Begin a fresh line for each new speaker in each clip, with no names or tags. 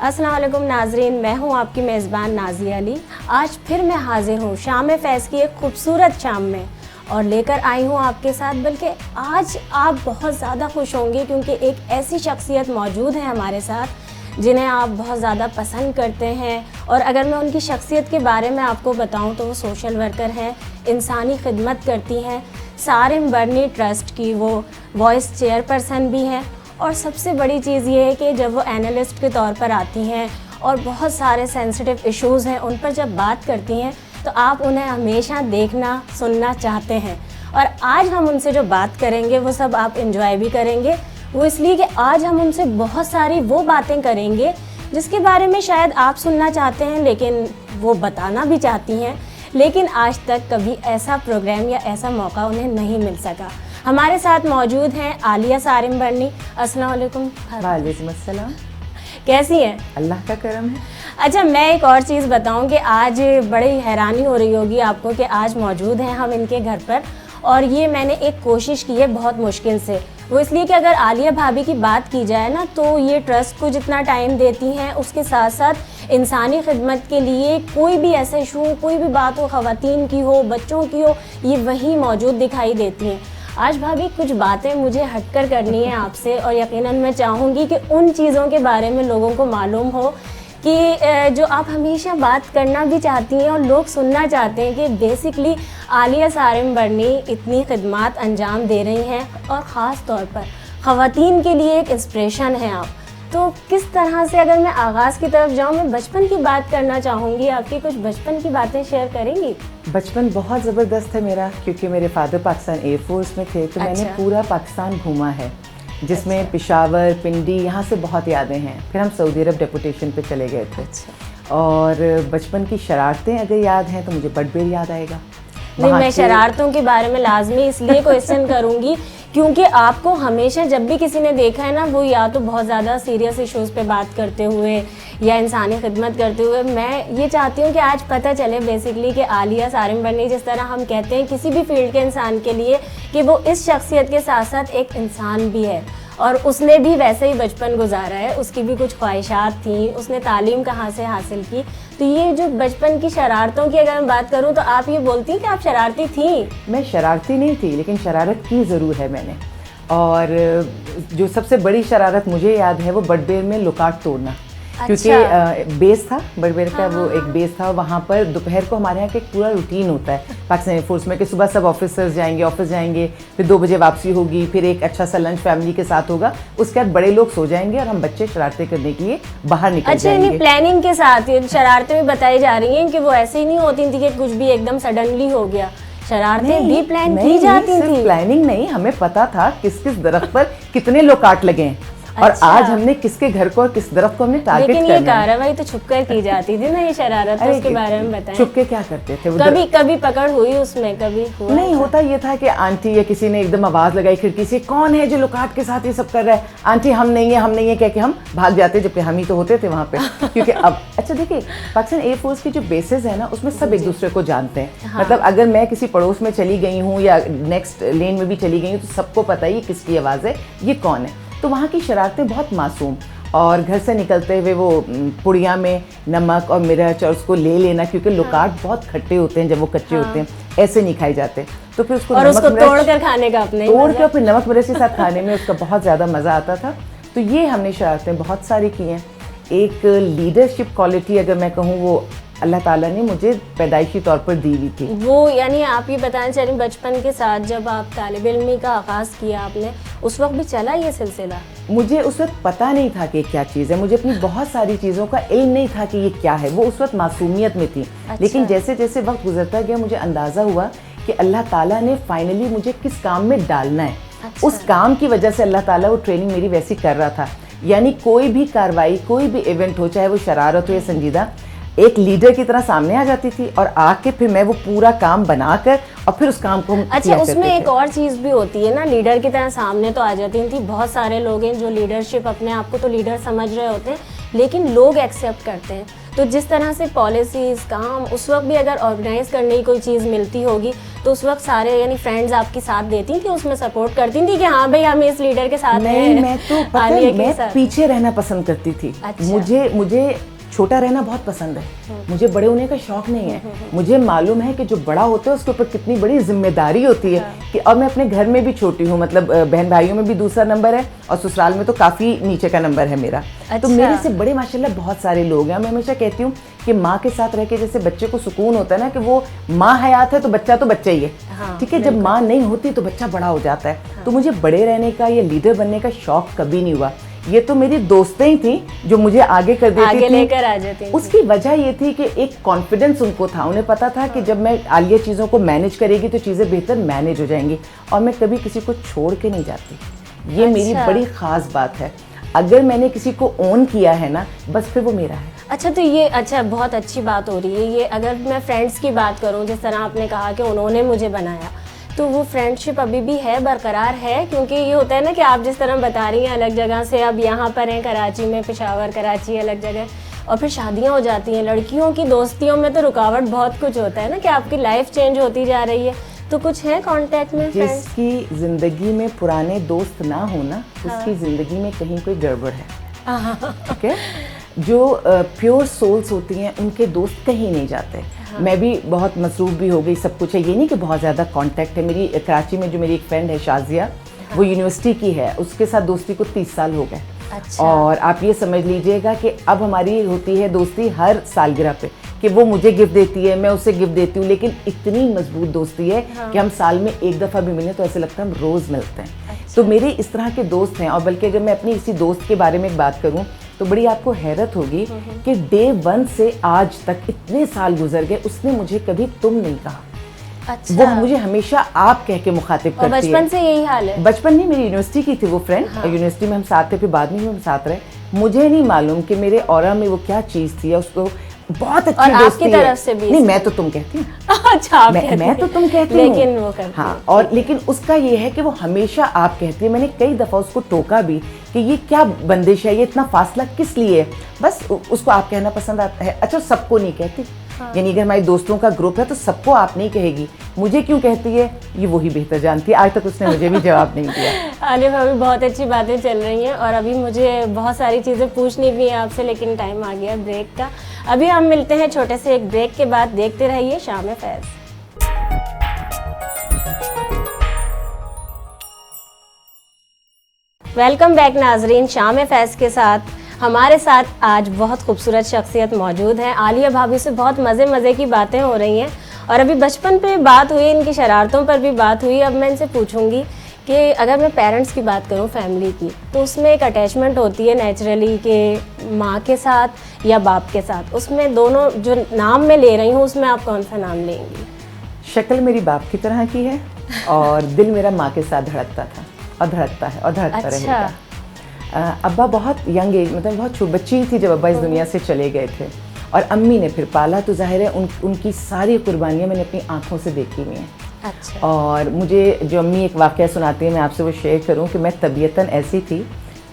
अस्सलाम वालेकुम नाजरीन, मैं हूं आपकी मेज़बान नाज़िया अली। आज फिर मैं हाजिर हूं शाम फैज़ की एक खूबसूरत शाम में और लेकर आई हूं आपके साथ, बल्कि आज आप बहुत ज़्यादा खुश होंगे क्योंकि एक ऐसी शख्सियत मौजूद है हमारे साथ जिन्हें आप बहुत ज़्यादा पसंद करते हैं। और अगर मैं उनकी शख्सियत के बारे में आपको बताऊं तो वो सोशल वर्कर हैं, इंसानी खिदमत करती हैं, सारिम बर्नी ट्रस्ट की वो वॉइस चेयरपर्सन भी हैं। और सबसे बड़ी चीज़ ये है कि जब वो एनालिस्ट के तौर पर आती हैं और बहुत सारे सेंसिटिव इश्यूज़ हैं उन पर जब बात करती हैं तो आप उन्हें हमेशा देखना सुनना चाहते हैं। और आज हम उनसे जो बात करेंगे वो सब आप एंजॉय भी करेंगे, वो इसलिए कि आज हम उनसे बहुत सारी वो बातें करेंगे जिसके बारे में शायद आप सुनना चाहते हैं लेकिन वो बताना भी चाहती हैं, लेकिन आज तक कभी ऐसा प्रोग्राम या ऐसा मौका उन्हें नहीं मिल सका। हमारे साथ मौजूद हैं आलिया सारिम बर्नी। अस्सलाम वालेकुम।
वालेकुम अस्सलाम।
कैसी हैं?
अल्लाह का करम है।
अच्छा, मैं एक और चीज़ बताऊं कि आज बड़ी हैरानी हो रही होगी आपको कि आज मौजूद हैं हम इनके घर पर, और ये मैंने एक कोशिश की है बहुत मुश्किल से। वो इसलिए कि अगर आलिया भाभी की बात की जाए ना तो ये ट्रस्ट को जितना टाइम देती हैं उसके साथ साथ इंसानी खिदमत के लिए कोई भी ऐसा इशू, कोई भी बात हो, ख़वातीन की हो, बच्चों की हो, ये वहीं मौजूद दिखाई देती हैं। आज भाभी कुछ बातें मुझे हटकर करनी है आपसे, और यकीनन मैं चाहूँगी कि उन चीज़ों के बारे में लोगों को मालूम हो कि जो आप हमेशा बात करना भी चाहती हैं और लोग सुनना चाहते हैं कि बेसिकली आलिया सारिम बर्नी इतनी खिदमत अंजाम दे रही हैं और ख़ास तौर पर ख़वातीन के लिए एक इंस्पिरेशन है आप। तो किस तरह से, अगर मैं आगाज़ की तरफ जाऊँ, मैं बचपन की बात करना चाहूँगी आपकी, कुछ बचपन की बातें शेयर करेंगी?
बचपन बहुत ज़बरदस्त है मेरा, क्योंकि मेरे फादर पाकिस्तान एयरफोर्स में थे, तो मैंने पूरा पाकिस्तान घूमा है, जिसमें पेशावर, पिंडी, यहाँ से बहुत यादें हैं। फिर हम सऊदी अरब डेपुटेशन पे चले गए थे। और बचपन की शरारतें अगर याद हैं तो मुझे बड़बेर याद आएगा।
नहीं, मैं शरारतों के बारे में लाजमी इसलिए क्वेश्चन करूँगी क्योंकि आपको हमेशा जब भी किसी ने देखा है ना, वो या तो बहुत ज़्यादा सीरियस इश्यूज़ पे बात करते हुए या इंसानी खिदमत करते हुए। मैं ये चाहती हूँ कि आज पता चले बेसिकली कि आलिया सारिम बर्नी, जिस तरह हम कहते हैं किसी भी फील्ड के इंसान के लिए कि वो इस शख्सियत के साथ साथ एक इंसान भी है, और उसने भी वैसे ही बचपन गुजारा है, उसकी भी कुछ ख्वाहिशात थी, उसने तालीम कहाँ से हासिल की। तो ये जो बचपन की शरारतों की अगर मैं बात करूँ तो आप ये बोलती हैं कि आप शरारती थी?
मैं शरारती नहीं थी, लेकिन शरारत की ज़रूर है मैंने। और जो सबसे बड़ी शरारत मुझे याद है वो बड़बेर में लुकाट तोड़ना। क्योंकि बेस था बड़बेर का, वो एक बेस था, वहाँ पर दोपहर को हमारे यहाँ का एक पूरा रूटीन होता है पाकिस्तान एयरफोर्स में कि सुबह सब ऑफिसर्स जाएंगे, ऑफिस जाएंगे, फिर 2 बजे वापसी होगी, फिर एक अच्छा सा लंच फैमिली के साथ होगा, उसके बाद बड़े लोग सो जाएंगे और हम बच्चे शरारतें करने के लिए बाहर निकल जाएंगे।
अच्छा, प्लानिंग के साथ शरारतें भी बताई जा रही हैं कि वो ऐसे ही नहीं होती थी कि कुछ भी एकदम सडनली हो गया, शरारतें भी प्लान की जाती थी।
प्लानिंग नहीं, हमें पता था किस किस दरख्त पर कितने लोकाट लगे हैं। और आज हमने किसके घर को और किस तरफ को हमने टारगेट करना है।
लेकिन ये कार्रवाई तो छुपकर की जाती थी ना, ये शरारत, तो उसके बारे में बताएं।
छुपके क्या करते थे?
कभी कभी पकड़ हुई उसमें? कभी हुआ
नहीं होता ये था कि आंटी या किसी ने एकदम आवाज़ लगाई खिड़की से, कौन है जो लुकाट के साथ ये सब कर रहा है? आंटी हम नहीं है, हम नहीं है कह के हम भाग जाते, जबकि हम ही तो होते थे वहाँ पे। क्योंकि अब अच्छा देखिए, पाकिस्तान एयरफोर्स की जो बेसिस है ना, उसमें सब एक दूसरे को जानते हैं। मतलब अगर मैं किसी पड़ोस में चली गई हूँ या नेक्स्ट लेन में भी चली गई हूँ तो सबको पता ही किसकी आवाज़ है, ये कौन है। तो वहाँ की शरारतें बहुत मासूम, और घर से निकलते हुए वो पुड़िया में नमक और मिर्च और उसको ले लेना, क्योंकि लुकाट बहुत खट्टे होते हैं जब वो कच्चे होते हैं, ऐसे नहीं खाई जाते। तो फिर उसको
तोड़ कर खाने का, अपने
तोड़ कर फिर नमक मिर्च के साथ खाने में उसका बहुत ज़्यादा मज़ा आता था। तो ये हमने शरारतें बहुत सारी की हैं। एक लीडरशिप क्वालिटी अगर मैं कहूँ, वो अल्लाह ताला ने मुझे पैदाइशी तौर पर दी हुई थी।
वो यानी आप ये बताना चाह रही हैं बचपन के साथ जब आप तालिब इल्मी का आगाज़ किया आपने, उस वक्त भी चला ये सिलसिला?
मुझे उस वक्त पता नहीं था कि क्या चीज़ है, मुझे अपनी बहुत सारी चीज़ों का इल्म नहीं था कि ये क्या है। वो उस वक्त मासूमियत में थी। अच्छा। लेकिन जैसे जैसे वक्त गुजरता गया मुझे अंदाज़ा हुआ कि अल्लाह ताला ने फाइनली मुझे किस काम में डालना है। अच्छा। उस काम की वजह से अल्लाह ताला वो ट्रेनिंग मेरी वैसी कर रहा था। यानी कोई भी कार्रवाई, कोई भी इवेंट हो, चाहे वो शरारत हो या संजीदा, एक लीडर की तरह सामने आ जाती थी और आके फिर मैं वो पूरा काम बनाकर और फिर उस काम को
अच्छा, उसमें एक और चीज़ भी होती है ना, लीडर की तरह सामने तो आ जाती थी। बहुत सारे लोग हैं जो लीडरशिप, अपने आप को तो लीडर समझ रहे होते हैं, लेकिन लोग एक्सेप्ट करते हैं। तो जिस तरह से पॉलिसीज़ काम उस वक्त भी अगर ऑर्गेनाइज करने की कोई चीज़ मिलती होगी तो उस वक्त सारे यानी फ्रेंड्स आपकी साथ देती थी, उसमें सपोर्ट करती थी कि हाँ भाई हम इस लीडर के साथ
नहीं,
हैं,
मैं तो पता
आलिया
है,
के
मैं
साथ।
पीछे रहना पसंद करती थी।
अच्छा।
मुझे छोटा रहना बहुत पसंद है, मुझे बड़े होने का शौक नहीं है। मुझे मालूम है कि जो बड़ा होता है उसके ऊपर कितनी बड़ी जिम्मेदारी होती है कि अब मैं अपने घर में भी छोटी हूँ, मतलब बहन भाइयों में भी दूसरा नंबर है और ससुराल में तो काफ़ी नीचे का नंबर है मेरा। तो मेरे से बड़े माशाल्लाह बहुत सारे लोग हैं। मैं हमेशा कहती हूँ कि माँ के साथ रह के जैसे बच्चे को सुकून होता है ना कि वो माँ हयात है तो बच्चा ही है, ठीक है। जब माँ नहीं होती तो बच्चा बड़ा हो जाता है। तो मुझे बड़े रहने का या लीडर बनने का शौक कभी नहीं हुआ। ये तो मेरी दोस्तें ही थी जो मुझे आगे कर देती
आगे
थी,
लेकर आ जाती थी।
उसकी वजह ये थी कि एक कॉन्फिडेंस उनको था, उन्हें पता था कि जब मैं आलिया चीज़ों को मैनेज करेगी तो चीज़ें बेहतर मैनेज हो जाएंगी और मैं कभी किसी को छोड़ के नहीं जाती। ये मेरी बड़ी ख़ास बात है। अगर मैंने किसी को ओन किया है ना, बस फिर वो मेरा है।
अच्छा, तो ये अच्छा बहुत अच्छी बात हो रही है ये। अगर मैं फ्रेंड्स की बात करूं, जिस तरह आपने कहा कि उन्होंने मुझे बनाया, तो वो फ्रेंडशिप अभी भी है, बरकरार है? क्योंकि ये होता है ना कि आप जिस तरह बता रही हैं अलग जगह से अब यहाँ पर हैं, कराची में, पेशावर, कराची अलग जगह, और फिर शादियाँ हो जाती हैं। लड़कियों की दोस्तियों में तो रुकावट बहुत कुछ होता है ना कि आपकी लाइफ चेंज होती जा रही है, तो कुछ है कांटेक्ट में फ्रेंड्स?
जिसकी ज़िंदगी में पुराने दोस्त ना हो ना, उसकी ज़िंदगी में कहीं कोई गड़बड़ है, ठीक है। जो प्योर सोल्स होती हैं उनके दोस्त कहीं नहीं जाते। मैं भी बहुत मसरूफ़ भी हो गई, सब कुछ है, ये नहीं कि बहुत ज़्यादा कांटेक्ट है। मेरी कराची में जो मेरी एक फ्रेंड है शाजिया, वो यूनिवर्सिटी की है, उसके साथ दोस्ती को 30 साल हो गए।
अच्छा।
और आप ये समझ लीजिएगा कि अब हमारी होती है दोस्ती हर सालगिरह पे कि वो मुझे गिफ्ट देती है, मैं उसे गिफ्ट देती हूँ, लेकिन इतनी मजबूत दोस्ती है कि हम साल में एक दफ़ा भी मिलें तो ऐसे लगता है हम रोज़ मिलते हैं। तो मेरे इस तरह के दोस्त हैं। और बल्कि अगर मैं अपनी इसी दोस्त के बारे में एक बात करूँ तो बड़ी आपको हैरत होगी कि डे 1 से आज तक इतने साल गुजर गए, उसने मुझे कभी तुम नहीं कहा।
अच्छा।
वो मुझे हमेशा आप कह के मुखातिब करती है।
बचपन से यही हाल है?
बचपन नहीं, मेरी यूनिवर्सिटी की थी वो फ्रेंड। यूनिवर्सिटी में हम साथ थे, फिर बाद में हम साथ रहे। मुझे नहीं मालूम कि मेरे ऑरा में वो क्या चीज़ थी, उसको बहुत अच्छी दोस्ती है।
तरफ से भी?
नहीं, मैं तो तुम कहती हूँ।
अच्छा,
मैं तो तुम कहती हूँ,
लेकिन वो करती
हाँ। और लेकिन उसका ये है कि वो हमेशा आप कहती है। मैंने कई दफ़ा उसको टोका भी कि ये क्या बंदिश है, ये इतना फासला किस लिए है। बस उसको आप कहना पसंद आता है। अच्छा, सबको नहीं कहती, यानी अगर हमारे दोस्तों का ग्रुप है तो सबको आप नहीं कहेगी, मुझे क्यों कहती है ये वही बेहतर जानती है। आज तक उसने मुझे भी जवाब नहीं दिया।
आलिया भाभी, बहुत अच्छी बातें चल रही हैं और अभी मुझे बहुत सारी चीज़ें पूछनी भी हैं आपसे, लेकिन टाइम आ गया ब्रेक का। अभी हम मिलते हैं छोटे से एक ब्रेक के बाद। देखते रहिए शाम फैज़। वेलकम बैक नाजरीन, शाम फैज़ के साथ हमारे साथ आज बहुत खूबसूरत शख्सियत मौजूद हैं। आलिया भाभी से बहुत मज़े की बातें हो रही हैं और अभी बचपन पे बात हुई, इनकी शरारतों पर भी बात हुई। अब मैं इनसे पूछूंगी कि अगर मैं पेरेंट्स की बात करूं, फैमिली की, तो उसमें एक अटैचमेंट होती है नेचुरली कि माँ के साथ या बाप के साथ। उसमें दोनों जो नाम मैं ले रही हूँ उसमें आप कौन सा नाम लेंगी?
शक्ल मेरी बाप की तरह की है और दिल मेरा माँ के साथ धड़कता था और धड़कता है और धड़कता रहेगा। अब्बा बहुत यंग एज, मतलब बहुत बच्ची थी जब अब्बा इस दुनिया से चले गए थे और अम्मी ने फिर पाला, तो जाहिर है उनकी सारी कुर्बानियाँ मैंने अपनी आंखों से देखी हुई हैं।
अच्छा।
और मुझे जो अम्मी एक वाक़या सुनाती है, मैं आपसे वो शेयर करूं कि मैं तबीयतन ऐसी थी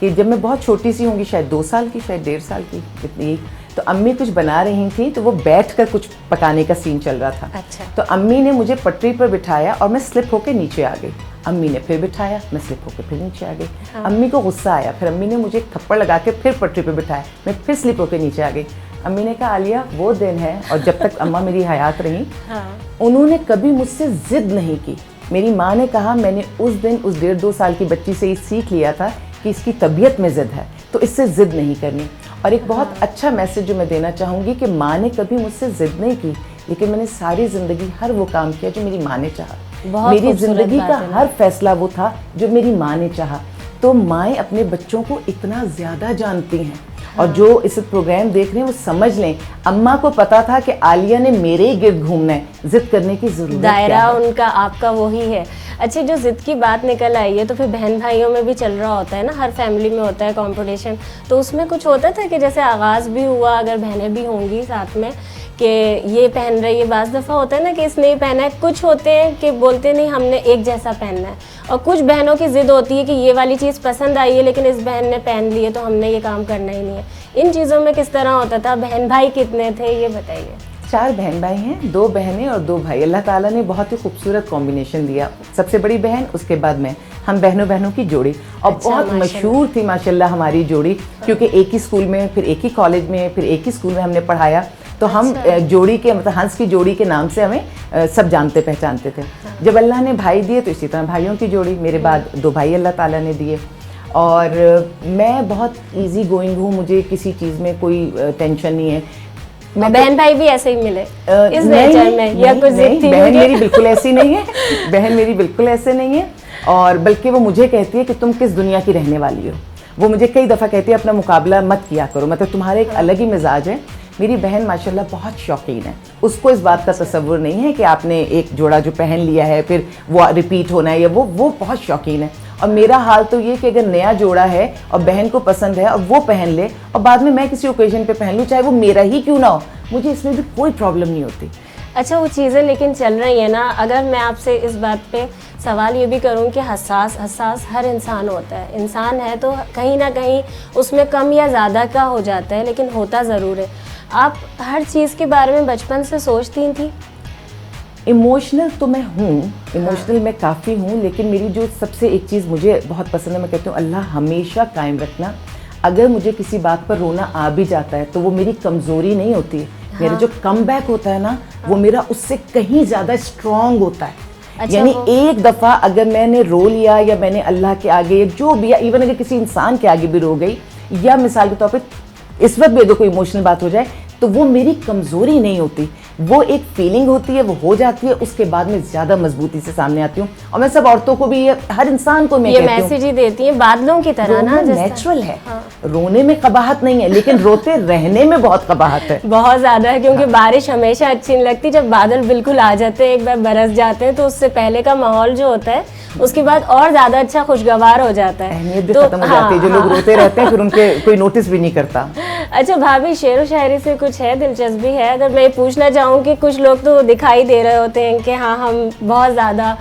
कि जब मैं बहुत छोटी सी होंगी, शायद 2 साल की, शायद 1.5 साल की, इतनी, तो अम्मी कुछ बना रही थी तो वो बैठकर कुछ पकाने का सीन चल रहा था।
अच्छा।
तो अम्मी ने मुझे पटरी पर बिठाया और मैं स्लिप होकर नीचे आ गई। अम्मी ने फिर बिठाया, मैं स्लिप होकर फिर नीचे आ गई। अम्मी को गुस्सा आया, फिर अम्मी ने मुझे एक थप्पड़ लगा के फिर पटरी पर बिठाया, मैं फिर स्लिप होकर नीचे आ गई। अम्मी ने कहा, आलिया वो दिन है, और जब तक अम्मा मेरी हयात रही उन्होंने कभी मुझसे ज़िद नहीं की। मेरी माँ ने कहा, मैंने उस दिन उस 1.5-2 साल की बच्ची से ये सीख लिया था कि इसकी तबीयत में ज़िद है तो इससे ज़िद नहीं करनी। और एक बहुत अच्छा मैसेज जो मैं देना चाहूँगी कि माँ ने कभी मुझसे ज़िद नहीं की, लेकिन मैंने सारी ज़िंदगी हर वो काम किया जो मेरी माँ ने चाहा। मेरी ज़िंदगी का हर फैसला वो था जो मेरी माँ ने चाहा। तो माएँ अपने बच्चों को इतना ज़्यादा जानती हैं। और जो इस प्रोग्राम देख रहे हैं वो समझ लें, अम्मा को पता था कि आलिया ने मेरे ही गिर्द घूमना है, जिद करने की जरूरत
दायरा उनका आपका वही है। अच्छा, जो जिद की बात निकल आई है तो फिर बहन भाइयों में भी चल रहा होता है ना, हर फैमिली में होता है कंपटीशन, तो उसमें कुछ होता था कि जैसे आगाज़ भी हुआ, अगर बहनें भी होंगी साथ में, कि ये पहन रही है। बाज़ दफ़ा होता है ना कि इसने ये पहना है, कुछ होते हैं कि बोलते नहीं हमने एक जैसा पहनना है, और कुछ बहनों की ज़िद होती है कि ये वाली चीज़ पसंद आई है लेकिन इस बहन ने पहन ली है तो हमने ये काम करना ही नहीं है। इन चीज़ों में किस तरह होता था? बहन भाई कितने थे ये बताइए।
4 बहन भाई हैं, 2 बहनें और 2 भाई। अल्लाह ताला ने बहुत ही खूबसूरत कॉम्बिनेशन दिया। सबसे बड़ी बहन, उसके बाद मैं, हम बहनों बहनों की जोड़ी। और
अच्छा,
बहुत मशहूर थी माशाल्लाह हमारी जोड़ी, क्योंकि एक ही स्कूल में, फिर एक ही कॉलेज में, फिर एक ही स्कूल में हमने पढ़ाया। तो हम जोड़ी के, मतलब हंस की जोड़ी के नाम से हमें सब जानते पहचानते थे। जब अल्लाह ने भाई दिए तो इसी तरह भाइयों की जोड़ी, मेरे बाद 2 भाई अल्लाह ताला ने दिए। और मैं बहुत इजी गोइंग हूँ, मुझे किसी चीज़ में कोई टेंशन नहीं है।
बहन भाई भी ऐसे ही मिले इस नेचर में, या कुछ जिद थी?
बहन मेरी बिल्कुल ऐसी नहीं है, बहन मेरी बिल्कुल ऐसे नहीं है। और बल्कि वो मुझे कहती है कि तुम किस दुनिया की रहने वाली हो। वो मुझे कई दफ़ा कहती है अपना मुकाबला मत किया करो, मतलब तुम्हारा एक अलग ही मिजाज है। मेरी बहन माशाल्लाह बहुत शौकीन है, उसको इस बात का तसव्वुर नहीं है कि आपने एक जोड़ा जो पहन लिया है फिर वो रिपीट होना है, या वो बहुत शौकीन है। और मेरा हाल तो ये कि अगर नया जोड़ा है और बहन को पसंद है और वो पहन ले और बाद में मैं किसी ओकेजन पे पहन लूँ, चाहे वो मेरा ही क्यों ना हो, मुझे इसमें भी कोई प्रॉब्लम नहीं होती।
अच्छा, वो चीज़ें लेकिन चल रही है ना। अगर मैं आपसे इस बात पे सवाल ये भी करूं कि हसास हर इंसान होता है, इंसान है तो कहीं ना कहीं उसमें कम या ज़्यादा का हो जाता है, लेकिन होता ज़रूर है। आप हर चीज़ के बारे में बचपन से सोचती थी?
इमोशनल तो मैं हूँ, इमोशनल मैं काफ़ी हूँ, लेकिन मेरी जो सबसे एक चीज़ मुझे बहुत पसंद है, मैं कहती हूँ अल्लाह हमेशा कायम रखना। अगर मुझे किसी बात पर रोना आ भी जाता है तो वो मेरी कमज़ोरी नहीं होती है। मेरा जो कमबैक होता है ना, वो मेरा उससे कहीं ज़्यादा स्ट्रॉन्ग होता है।
अच्छा,
यानी एक दफ़ा अगर मैंने रो लिया, या मैंने अल्लाह के आगे जो भी, या इवन अगर किसी इंसान के आगे भी रो गई, या मिसाल के तौर पे इस वक्त भी अगर कोई इमोशनल बात हो जाए, तो वो मेरी कमज़ोरी नहीं होती, वो एक फीलिंग होती है, वो हो जाती है, उसके बाद में ज़्यादा मजबूती से सामने आती हूँ। और मैं सब औरतों को भी, हर इंसान को मैं
ये
कहती हूँ,
मैसेज ही देती हैं बादलों की तरह ना,
नेचुरल है। रोने में कबाहत नहीं है, लेकिन रोते रहने में बहुत कबाहत है,
बहुत ज़्यादा है। क्योंकि बारिश हमेशा अच्छी नहीं लगती, जब बादल बिल्कुल आ जाते हैं, एक बार बरस जाते हैं, तो उससे पहले का माहौल जो होता है उसके बाद और ज़्यादा अच्छा खुशगवार हो जाता है,
अहमियत भी खत्म हो जाती है। जो लोग रोते रहते हैं फिर उनके कोई नोटिस भी नहीं करता।
अच्छा भाभी, शेर व शायरी से कुछ है, दिलचस्पी है? अगर मैं पूछना चाहूँ कि कुछ लोग तो दिखाई दे रहे होते हैं कि हाँ हम बहुत ज़्यादा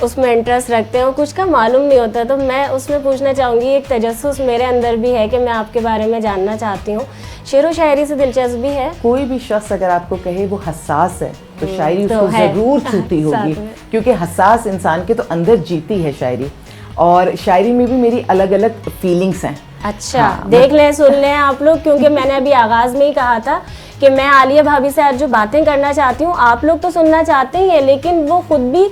उसमें इंटरेस्ट रखते हैं और कुछ का मालूम नहीं होता, तो मैं उसमें पूछना चाहूँगी, एक तजस्सुस मेरे अंदर भी है कि मैं आपके बारे में जानना चाहती हूँ, शेर व शायरी से दिलचस्पी है?
कोई भी शख्स अगर आपको कहे वो हसास है तो शायरी
तो
उसको
है।
ज़रूर छूती होगी, क्योंकि हसास इंसान के तो अंदर जीती है शायरी। और शायरी में भी मेरी अलग अलग फीलिंग्स हैं।
अच्छा,
हाँ,
देख लें, सुन लें आप लोग, क्योंकि मैंने अभी आगाज़ में ही कहा था कि मैं आलिया भाभी से आज जो बातें करना चाहती हूँ, आप लोग तो सुनना चाहते ही हैं, लेकिन वो खुद भी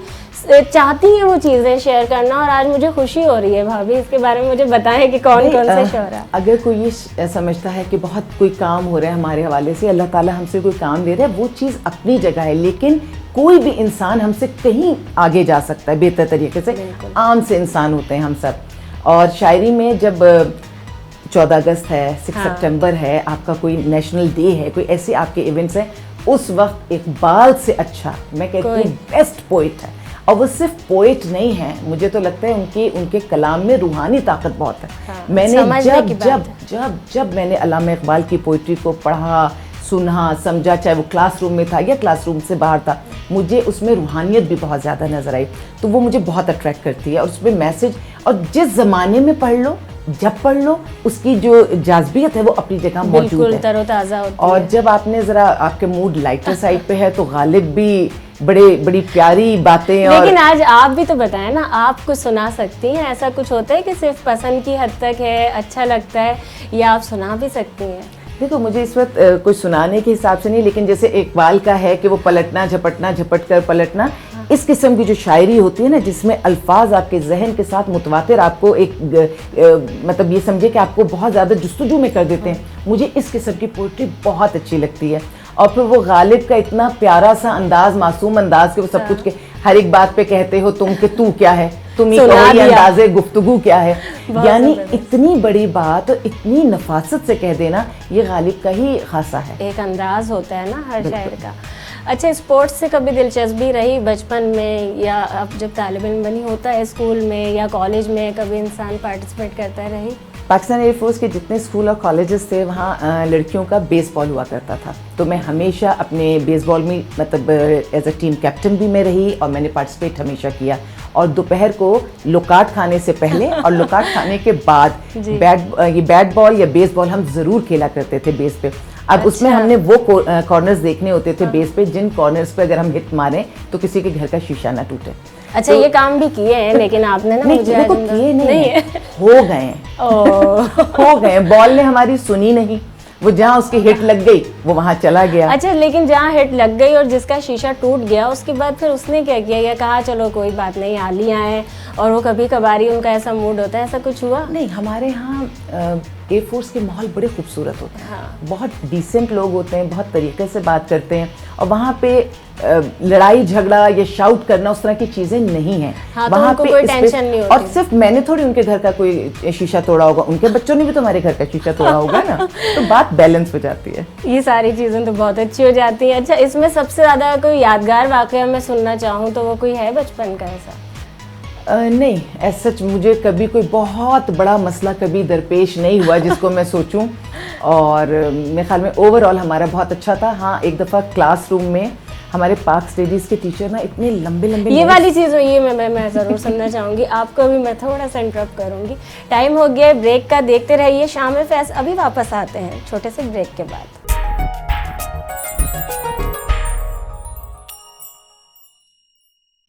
चाहती हैं वो चीज़ें शेयर करना, और आज मुझे खुशी हो रही है। भाभी, इसके बारे में मुझे बताएं कि कौन कौन से शोरा।
अगर कोई ये समझता है कि बहुत कोई काम हो रहा है हमारे हवाले से, अल्लाह ताला हमसे कोई काम दे रहा है, वो चीज़ अपनी जगह है, लेकिन कोई भी इंसान हमसे कहीं आगे जा सकता है बेहतर तरीके से। आम से इंसान होते हैं हम सब। और शायरी में जब 14 अगस्त है, 6 सितंबर है, आपका कोई नेशनल डे है, कोई ऐसे आपके इवेंट्स हैं, उस वक्त इकबाल से अच्छा मैं कहती हूँ बेस्ट पोइट है। और वो सिर्फ पोइट नहीं है, मुझे तो लगता है उनके कलाम में रूहानी ताकत बहुत है। मैंने जब मैंने अल्लामा इकबाल की पोइट्री को पढ़ा, सुना, समझा, चाहे वो क्लासरूम में था या क्लासरूम से बाहर था, मुझे उसमें रूहानियत भी बहुत ज़्यादा नज़र आई। तो वो मुझे बहुत अट्रैक्ट करती है। और उसमें मैसेज, और जिस ज़माने में पढ़ लो, जब पढ़ लो, उसकी जो जाज़बियत है वो अपनी जगह मौजूद है,
तरोताज़ा होती है।
और जब आपने ज़रा, आपके मूड लाइटर साइड पे है, तो गालिब भी बड़ी प्यारी बातें।
लेकिन आज आप भी तो बताएं ना, आप कुछ सुना सकती हैं? ऐसा कुछ होता है कि सिर्फ पसंद की हद तक है, अच्छा लगता है, या आप सुना भी सकती हैं?
देखो, मुझे इस वक्त कुछ सुनाने के हिसाब से नहीं, लेकिन जैसे इकबाल का है कि वो पलटना झपटना, झपट कर पलटना, इस किस्म की जो शायरी होती है ना, जिसमें अल्फाज आपके जहन के साथ मुतवातिर आपको एक मतलब ये समझे कि आपको बहुत ज़्यादा जुस्तजू में कर देते हैं, मुझे इस किस्म की पोइट्री बहुत अच्छी लगती है। और फिर वो गालिब का इतना प्यारा सा अंदाज, मासूम अंदाज के वो सब कुछ के हर एक बात पे कहते हो तुम कि तू क्या है, तुम ही कहो ये अंदाज़े गुफ्तगू क्या है, यानी इतनी बड़ी बात और इतनी नफासत से कह देना, ये गालिब का ही खासा है।
एक अंदाज होता है ना हर शायर का। अच्छा, स्पोर्ट्स से कभी दिलचस्पी रही बचपन में, या अब जब तालिब इल्म बनी होता है स्कूल में या कॉलेज में, कभी इंसान पार्टिसिपेट करता रही?
पाकिस्तान एयरफोर्स के जितने स्कूल और कॉलेजेस थे वहाँ लड़कियों का बेसबॉल हुआ करता था, तो मैं हमेशा अपने बेसबॉल में मतलब एज अ टीम कैप्टन भी मैं रही और मैंने पार्टिसिपेट हमेशा किया। और दोपहर को लोकाट खाने से पहले और लोकाट खाने के बाद बैट बॉल या बेसबॉल हम ज़रूर खेला करते थे बेस पे। अब उसमें हमने वो कॉर्नर्स देखने होते थे बेस पे, जिन कॉर्नर्स पे अगर हम हिट मारें तो किसी के घर का शीशा ना टूटे।
अच्छा, ये काम भी किए हैं लेकिन आपने ना
नहीं,
मुझे
देखो किए नहीं है, हो गए हैं, हो गए। बॉल ने हमारी सुनी नहीं, वो जहाँ उसकी हिट लग गई वो वहाँ चला गया।
अच्छा, लेकिन जहाँ हिट लग गई और जिसका शीशा टूट गया उसके बाद फिर उसने क्या किया? या कहा चलो कोई बात नहीं, आलियाँ हैं और वो कभी कभार उनका ऐसा मूड होता है, ऐसा कुछ हुआ?
नहीं, हमारे यहाँ एयरफोर्स के माहौल बड़े खूबसूरत होते हैं।
हाँ।
बहुत डिसेंट लोग होते हैं, बहुत तरीके से बात करते हैं और वहाँ पे लड़ाई झगड़ा या शाउट करना उस तरह की चीज़ें नहीं हैं।
हाँ,
वहाँ
तो कोई टेंशन नहीं होती।
और सिर्फ मैंने थोड़ी उनके घर का कोई शीशा तोड़ा होगा, उनके बच्चों ने भी तो हमारे घर का शीशा तोड़ा होगा ना, तो बात बैलेंस हो जाती है।
ये सारी चीज़ें तो बहुत अच्छी हो जाती हैं। अच्छा, इसमें सबसे ज़्यादा कोई यादगार वाकया मैं सुनना चाहूँ तो वो कोई है बचपन का ऐसा?
नहीं, ऐसा सच मुझे कभी कोई बहुत बड़ा मसला कभी दरपेश नहीं हुआ जिसको मैं सोचूं। और मेरे ख्याल में ओवरऑल हमारा बहुत अच्छा था। हाँ, एक दफ़ा क्लासरूम में हमारे पाक स्टडीज़ के टीचर ना इतने लंबे लंबे
ये वाली चीज़ हुई है, मैं ज़रूर सुनना चाहूँगी। आपको भी मैं थोड़ा सा इंटरप्ट करूँगी। टाइम हो गया है ब्रेक का, देखते रहिए शाम में फैज़। अभी वापस आते हैं छोटे से ब्रेक के बाद।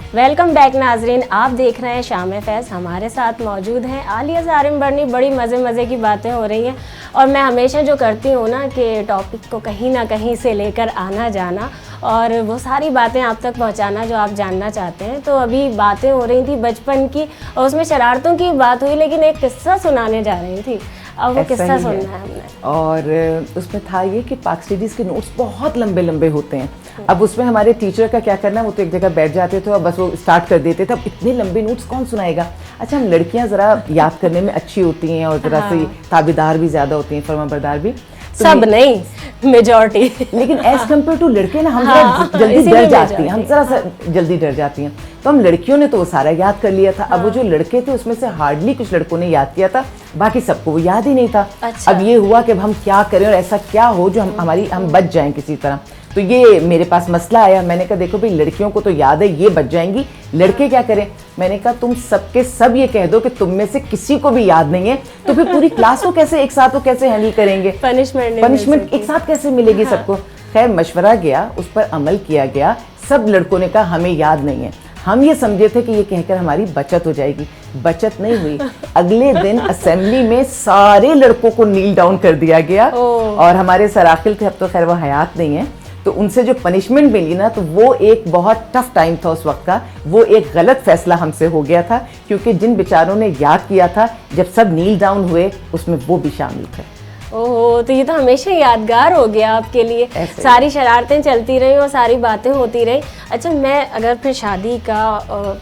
वेलकम बैक नाजरीन, आप देख रहे हैं शाम फैज़। हमारे साथ मौजूद हैं आलिया सारिम बरनी। बड़ी मज़े की बातें हो रही हैं और मैं हमेशा जो करती हूँ ना कि टॉपिक को कहीं ना कहीं से लेकर आना जाना और वो सारी बातें आप तक पहुँचाना जो आप जानना चाहते हैं। तो अभी बातें हो रही थी बचपन की और उसमें शरारतों की बात हुई, लेकिन एक किस्सा सुनाने जा रही थी। अब वो किस्सा सुनना है हमने।
और उसमें था ये कि पाक स्टडीज़ के नोट्स बहुत लंबे लंबे होते हैं। अब उसमें हमारे टीचर का क्या करना, वो तो एक जगह बैठ जाते थे और बस वो स्टार्ट कर देते थे। अब इतने लंबे नोट्स कौन सुनाएगा। अच्छा, हम लड़कियां ज़रा याद करने में अच्छी होती हैं और ज़रा सी ताबेदार भी ज़्यादा होती हैं, फरमाबरदार भी। तो
सब नहीं, मेजॉरिटी।
लेकिन एज कम्पेयर टू लड़के ना हम जल्दी डर जाती हैं, हम ज़रा सा जल्दी डर जाती हैं। तो हम लड़कियों ने तो वो सारा याद कर लिया था। अब वो जो लड़के थे उसमें से हार्डली कुछ लड़कों ने याद किया था, बाकी सबको वो याद ही नहीं था।
अच्छा।
अब ये हुआ कि अब हम क्या करें और ऐसा क्या हो जो हम बच जाएं किसी तरह। तो ये मेरे पास मसला आया। मैंने कहा देखो भाई, लड़कियों को तो याद है, ये बच जाएंगी, लड़के क्या करें। मैंने कहा तुम सबके सब ये कह दो कि तुम में से किसी को भी याद नहीं है, तो फिर पूरी क्लास को कैसे एक साथ कैसे हैंडल करेंगे, पनिशमेंट एक साथ कैसे मिलेगी सबको। खैर मशवरा गया, उस पर अमल किया गया। सब लड़कों ने कहा हमें याद नहीं है। हम ये समझे थे कि ये कहकर हमारी बचत हो जाएगी, बचत नहीं हुई। अगले दिन असेंबली में सारे लड़कों को नील डाउन कर दिया गया और हमारे सराखिल थे, अब तो खैर वो हयात नहीं है, तो उनसे जो पनिशमेंट मिली ना, तो वो एक बहुत टफ टाइम था उस वक्त का। वो एक गलत फैसला हमसे हो गया था, क्योंकि जिन बेचारों ने याद किया था जब सब नील डाउन हुए उसमें वो भी शामिल थे।
ओह, तो ये तो हमेशा यादगार हो गया आपके लिए। सारी शरारतें चलती रही और सारी बातें होती रही। अच्छा, मैं अगर फिर शादी का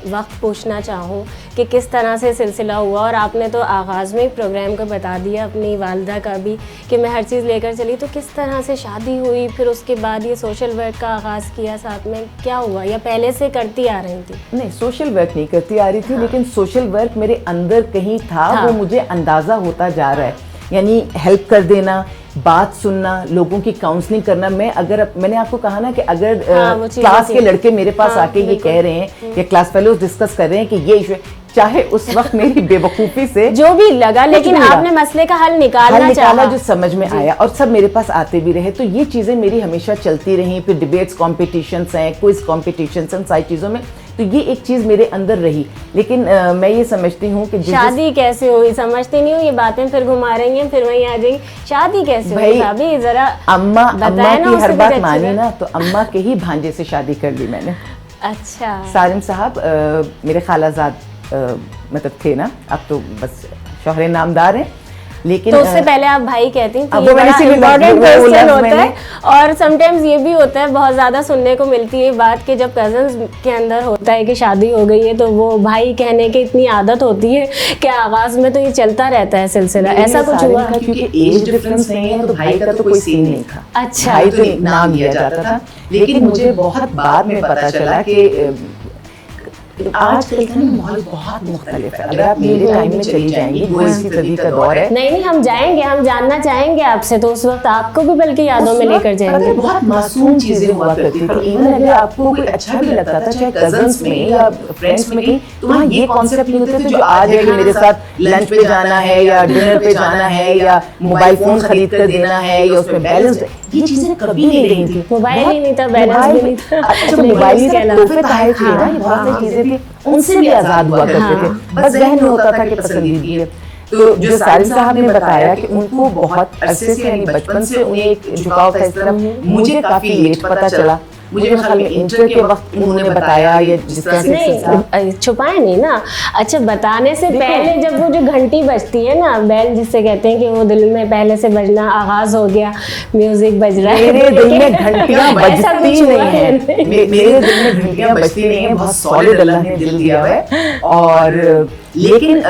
वक्त पूछना चाहूँ कि किस तरह से सिलसिला हुआ, और आपने तो आगाज़ में प्रोग्राम को बता दिया अपनी वालदा का भी कि मैं हर चीज़ लेकर चली, तो किस तरह से शादी हुई, फिर उसके बाद ये सोशल वर्क का आगाज़ किया, साथ में क्या हुआ, या पहले से करती आ रही थी?
नहीं, सोशल वर्क नहीं करती आ रही थी। लेकिन सोशल वर्क मेरे अंदर कहीं था। वो मुझे अंदाज़ा होता जा रहा है, यानी हेल्प कर देना, बात सुनना, लोगों की काउंसलिंग करना। मैंने आपको कहा ना कि अगर क्लास के लड़के मेरे पास आके ये कह रहे हैं या क्लास फेलोज डिस्कस कर रहे हैं कि ये इशू है, चाहे उस वक्त मेरी बेवकूफ़ी से
जो भी लगा, लेकिन आपने मसले का हल निकाला
जो समझ में आया, और सब मेरे पास आते भी रहे। तो ये चीज़ें मेरी हमेशा चलती रही। फिर डिबेट्स कॉम्पिटिशन्स हैं, क्विज कॉम्पिटिशन्स हैं, सारी चीज़ों में तो ये एक चीज़ मेरे अंदर रही। लेकिन मैं ये समझती हूँ कि
शादी कैसे हुई समझती नहीं हूँ। ये बातें फिर घुमा रही हैं, फिर वहीं आ जाएंगी। शादी कैसे हुई भाभी, जरा
अम्मा की हर बात मानी ना, तो अम्मा के ही भांजे से शादी कर ली मैंने।
अच्छा।
सारिम साहब मेरे खालाजाद मतलब थे ना, अब तो बस शोहरे नामदार हैं। लेकिन
तो उससे पहले आप भाई कहती थी,
वो
बड़ा इम्पोर्टेंट क्वेश्चन होता है। और समटाइम्स ये भी होता है, बहुत ज़्यादा सुनने को मिलती है बात कि जब कजन्स के अंदर होता है कि शादी हो गई है, तो वो भाई कहने की इतनी आदत होती है कि आगाज़ में तो ये चलता रहता है सिलसिला। ऐसा कुछ हुआ?
क्योंकि एज डिफरेंस नहीं है, तो भाई का तो कोई सीन नहीं था।
अच्छा।
भाई तो नाम लिया जाता था। लेकिन मुझे बहुत बाद में पता चला कि आजकल का माहौल बहुत मुख्तलिफ है। अगर आप मेरे टाइम में चली जाएंगी, 20वीं सदी का दौर है।
नहीं हम जाएंगे, हम जानना चाहेंगे आपसे, तो उस वक्त आपको भी बल्कि यादों में लेकर जाएंगे।
बहुत मासूम चीजें हुआ करती थी। इवन अगर आपको कोई अच्छा भी लगता था, चाहे कजन्स में या फ्रेंड्स में कहीं, तो वहाँ ये कॉन्सेप्ट नहीं होते थे जो आज है कि मेरे साथ लंच पे जाना है या डिनर पे जाना है या मोबाइल फोन खरीद कर देना है या उसमें बैलेंस, ये चीजें कभी नहीं रही थी।
मोबाइल ही नहीं था, बैलेंस भी नहीं था।
अच्छा मोबाइल के तोहफे तोहफे थे ना, ये बहुत सारी चीजें थी, उनसे भी आजाद हुआ करते थे। बस जहन में होता था कि पसंदीदगी है। तो जो सारिम साहब ने बताया कि उनको बहुत अरसे से यानी बचपन से उन्हें एक झुकाव था इस तरफ, मुझे काफी लेट पता चला। मुझे ख्याल में इंटर के वक्त उन्होंने बताया, या जिस तरह से
नहीं छुपाए नहीं ना। अच्छा बताने से पहले जब वो जो घंटी बजती है ना, बेल जिससे कहते हैं कि वो दिल में पहले से बजना आगाज हो गया, म्यूजिक बज रहा है।
मेरे दिल में घंटियां बजती नहीं है, मेरे दिल में घंटियां बजती नहीं है। बहुत सॉलिड अल्लाह ने दिल दिया है। और लेकिन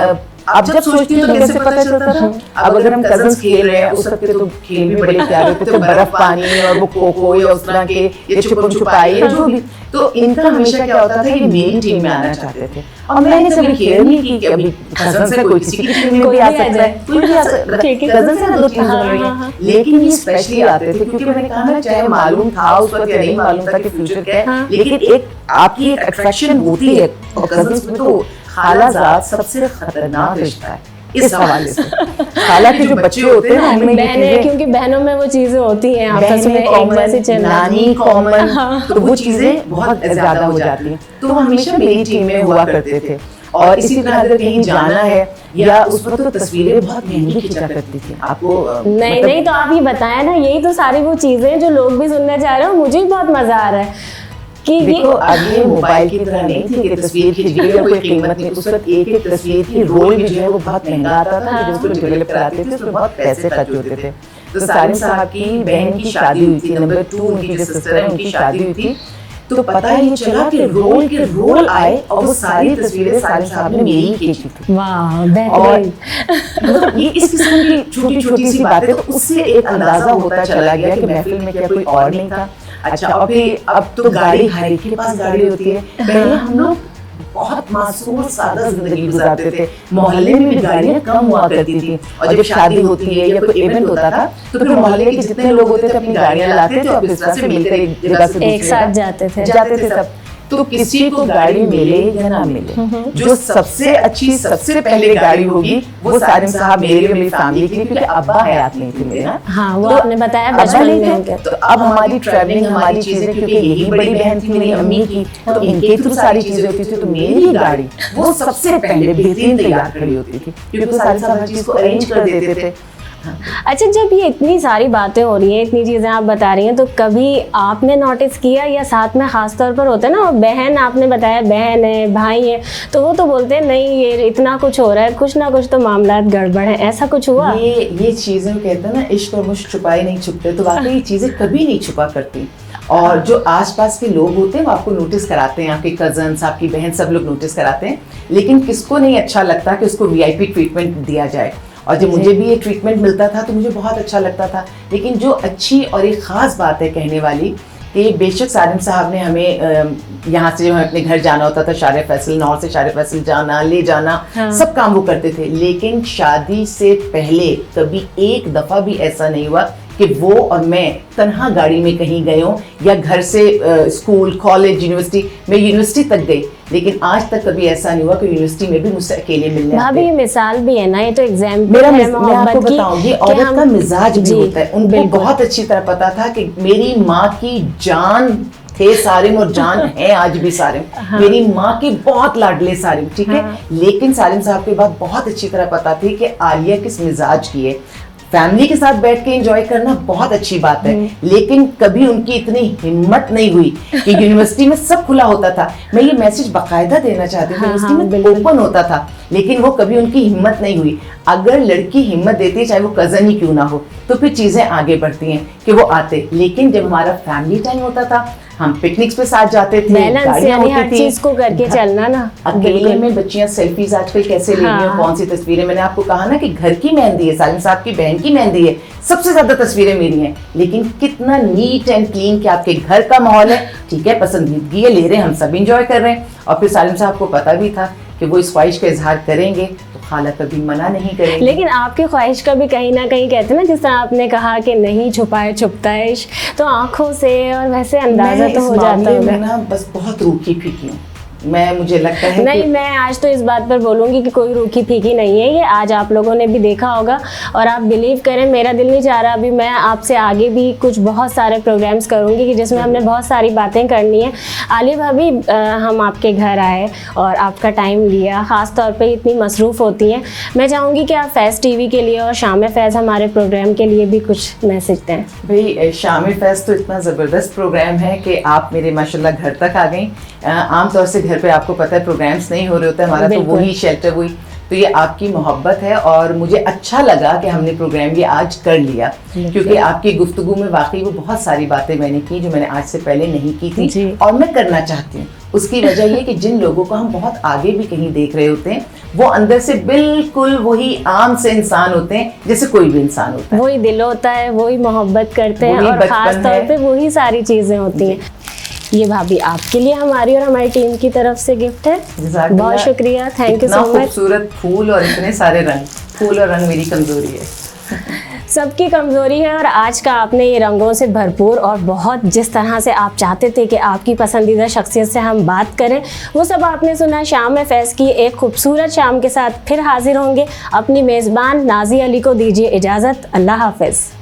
अब जब सोचती हूँ तो कैसे पता चलता था। अब अगर हम कजन्स खेल रहे हैं, उस वक्त तो खेल भी बड़े प्यारे होते थे, बर्फ पानी और वो खो या उस तरह के ये छुपम छुपाई या जो भी। तो इनका हमेशा क्या होता था कि मेरी टीम में आना चाहते थे, और मैंने कभी खेल नहीं की कि अभी कजन से कोई किसी की टीम में भी आ सकता है, कोई भी आ सकता है, कजन से ना दो टीम्स बन रही हैं। लेकिन ये स्पेशली आते थे क्योंकि मैंने कहा ना, चाहे मालूम था उस वक्त या नहीं मालूम था कि फ्यूचर क्या है, लेकिन एक आपकी एक अट्रैक्शन होती है। और कजन्स में तो खालाजाद सबसे खतरनाक रिश्ता है इस हवाले से। खाला के जो बच्चे होते हैं उनमें
बहनें, क्योंकि बहनों में वो चीजें होती हैं आपस में एक जैसी चलना,
नानी कॉमन, तो वो चीजें बहुत ज्यादा हो जाती हैं। तो वो हमेशा मेरी टीम में हुआ करते थे। और इसी तरह अगर कहीं जाना है, या उस वक्त तो तस्वीरें बहुत महंगी खींचा करती थी आपको।
नहीं नहीं, तो आप ये बताया ना, यही तो सारी वो चीजें जो लोग भी सुनना चाह रहे हो, मुझे भी बहुत मजा आ रहा है कि
देखो अब ये मोबाइल की तरह नहीं थी कि तस्वीर खींच गई या कोई कीमत नहीं। उस वक्त एक एक तस्वीर की रोल भी जो है वो बहुत महंगा आता था। जब उसको डेवलप कराते थे उसमें बहुत पैसे खर्च होते थे। तो सारिम साहब की बहन की शादी हुई थी, नंबर 2 उनकी जो सिस्टर है उनकी शादी हुई थी। तो पता है ये चला कि रोल के रोल आए और वो सारी तस्वीरें सारिम साहब ने मेरी खींची थी।
वाह बेहतरीन।
मतलब ये इस किस्म की छोटी छोटी सी बातें, तो उससे एक अंदाजा होता चला गया कि महफिल में क्या कोई और नहीं था। अच्छा, और फिर अब तो गाड़ी, हर एक के पास गाड़ी होती है। पहले हम लोग बहुत मासूम और सादा जिंदगी गुजारते थे, मोहल्ले में भी गाड़ियां कम हुआ करती थी। और जब शादी होती है या कोई इवेंट होता था तो फिर मोहल्ले के जितने लोग होते थे अपनी गाड़ियां लाते थे और इस तरह से मिलकर एक जगह से
एक साथ जाते थे
सब। तो किसी को गाड़ी मिले या ना मिले, जो सबसे अच्छी सबसे पहले गाड़ी होगी वो सारिम साहब मेरे मेरी फैमिली की, क्योंकि अब्बा हयात नहीं थे मेरे ना।
हाँ, वो
तो
आपने बताया
अब्बा
बचपन
नहीं
में
थे। तो अब हमारी ट्रैवलिंग, हमारी चीजें, क्योंकि यही बड़ी बहन थी मेरी अम्मी की, तो इनके थ्रू सारी चीजें होती थी। तो मेरी गाड़ी वो सबसे पहले बेहतरीन तैयार खड़ी होती थी, क्योंकि सारिम साहब हर चीज को अरेंज कर देते थे।
अच्छा, जब ये इतनी सारी बातें हो रही हैं, इतनी चीज़ें आप बता रही हैं, तो कभी आपने नोटिस किया, या साथ में ख़ास तौर पर होता है ना, बहन आपने बताया बहन है भाई है, तो वो तो बोलते हैं नहीं ये इतना कुछ हो रहा है, कुछ ना कुछ तो मामला गड़बड़ है, ऐसा कुछ हुआ?
ये चीज़ें कहते हैं ना, इश्क और मुश्क छुपाए नहीं छुपते, तो वाकई ये चीज़ें कभी नहीं छुपा करती। और जो आसपास के लोग होते हैं वो आपको नोटिस कराते हैं, आपके कजन्स, आपकी बहन, सब लोग नोटिस कराते हैं। लेकिन किसको नहीं अच्छा लगता कि उसको वीआईपी ट्रीटमेंट दिया जाए। और जब मुझे भी ये ट्रीटमेंट मिलता था तो मुझे बहुत अच्छा लगता था। लेकिन जो अच्छी और एक ख़ास बात है कहने वाली, कि बेशक सारिम साहब ने हमें यहाँ से हमें अपने घर जाना होता था, शारे फैसल, नॉर्थ से शारे फैसल जाना, ले जाना, सब काम वो करते थे। लेकिन शादी से पहले कभी एक दफ़ा भी ऐसा नहीं हुआ कि वो और मैं तन्हा गाड़ी में कहीं गए हों, या घर से स्कूल, कॉलेज, यूनिवर्सिटी, मैं यूनिवर्सिटी तक गई, लेकिन आज तक कभी ऐसा नहीं हुआ कि यूनिवर्सिटी में भी मुझसे अकेले मिलने आते।
भाभी मिसाल भी है ना, ये तो एग्जाम्पल
मेरा
है
मैं आपको बताऊं, ये औरत का मिजाज भी होता है। उनको बहुत अच्छी तरह पता था कि मेरी माँ की जान थे सारिम, और जान है आज भी सारिम। मेरी माँ की बहुत लाडले सारिम, ठीक है। लेकिन सारिम साहब के बाद बहुत अच्छी तरह पता थी कि आलिया किस मिजाज की है। फैमिली के साथ बैठ के एंजॉय करना बहुत अच्छी बात है, लेकिन कभी उनकी इतनी हिम्मत नहीं हुई कि यूनिवर्सिटी में सब खुला होता था। मैं ये मैसेज बाकायदा देना चाहती हूँ, यूनिवर्सिटी में ओपन होता था, लेकिन वो कभी उनकी हिम्मत नहीं हुई। अगर लड़की हिम्मत देती है, चाहे वो कजन ही क्यों ना हो, तो फिर चीजें आगे बढ़ती हैं कि वो आते। लेकिन जब हमारा फैमिली टाइम होता था, हम पिकनिक्स पे साथ जाते थे,
बैलेंस
गाड़ियाँ
यानी
होती
हर
थी।
चीज को करके चलना ना।
अकेले
बिल्कुल।
में बच्चियां सेल्फीज आजकल कैसे ले रही हैं,
हाँ।
कौन सी तस्वीरें, मैंने आपको कहा ना कि घर की मेहंदी है, सालिम साहब की बहन की मेहंदी है, सबसे ज्यादा तस्वीरें मेरी हैं, लेकिन कितना नीट एंड क्लीन कि आपके घर का माहौल है, ठीक है, पसंदीदगी है, ले रहे हैं, हम सब इंजॉय कर रहे हैं। और फिर सालिम साहब को पता भी था कि वो इस ख्वाहिश का इजहार करेंगे तो खाला कभी मना नहीं करेंगे।
लेकिन आपकी ख्वाहिश का भी कहीं ना कहीं कहते हैं ना, जिस तरह आपने कहा कि नहीं छुपाए छुपता है इश्क, तो आंखों से और वैसे अंदाजा
मैं
तो
इस
हो जाता
मामले
होगा।
में ना बस बहुत रूखी फीकी हूँ। मुझे लगता है
नहीं,
कि
मैं आज तो इस बात पर बोलूंगी कि कोई रूखी फीकी नहीं है, ये आज आप लोगों ने भी देखा होगा। और आप बिलीव करें, मेरा दिल नहीं चाह रहा, अभी मैं आपसे आगे भी कुछ बहुत सारे प्रोग्राम्स करूंगी कि जिसमें हमने बहुत सारी बातें करनी है। आलिया भाभी, हम आपके घर आए और आपका टाइम लिया, ख़ास तौर पे इतनी मसरूफ़ होती हैं, मैं चाहूँगी कि आप फैज़ टीवी के लिए और शाम फैज़ हमारे प्रोग्राम के लिए भी कुछ मैसेज दें।
भाई, शाम फैज़ तो इतना ज़बरदस्त प्रोग्राम है कि आप मेरे माशाल्लाह घर तक आ गई। आमतौर से घर पे आपको पता है प्रोग्राम्स नहीं हो रहे होते, हमारा तो
बिल्कुल।
वही शेल्टर हुई, तो ये आपकी मोहब्बत है और मुझे अच्छा लगा कि हमने प्रोग्राम ये आज कर लिया, क्योंकि आपकी गुफ्तगू में वाकई वो बहुत सारी बातें मैंने की जो मैंने आज से पहले नहीं की
जी।
थी और मैं करना चाहती हूँ। उसकी वजह ये कि जिन लोगों को हम बहुत आगे भी कहीं देख रहे होते हैं, वो अंदर से बिल्कुल वही आम से इंसान होते हैं जैसे कोई भी इंसान होता है।
वही दिल होता है, वही मोहब्बत करते हैं
वही
और ख़ास
बचपन
तौर
है।
पे वही सारी चीज़ें होती हैं। ये भाभी आपके लिए हमारी और हमारी टीम की तरफ से गिफ्ट है।
जज़ाकल्लाह।
बहुत शुक्रिया, थैंक यू
इतना
सो मच।
खूबसूरत फूल और इतने सारे रंग, फूल और रंग मेरी कमजोरी है।
सबकी कमज़ोरी है और आज का आपने ये रंगों से भरपूर और बहुत जिस तरह से आप चाहते थे कि आपकी पसंदीदा शख्सियत से हम बात करें, वो सब आपने सुना। शाम फैज़ की एक खूबसूरत शाम के साथ फिर हाजिर होंगे। अपनी मेज़बान नाज़ी अली को दीजिए इजाज़त। अल्लाह हाफ़िज़।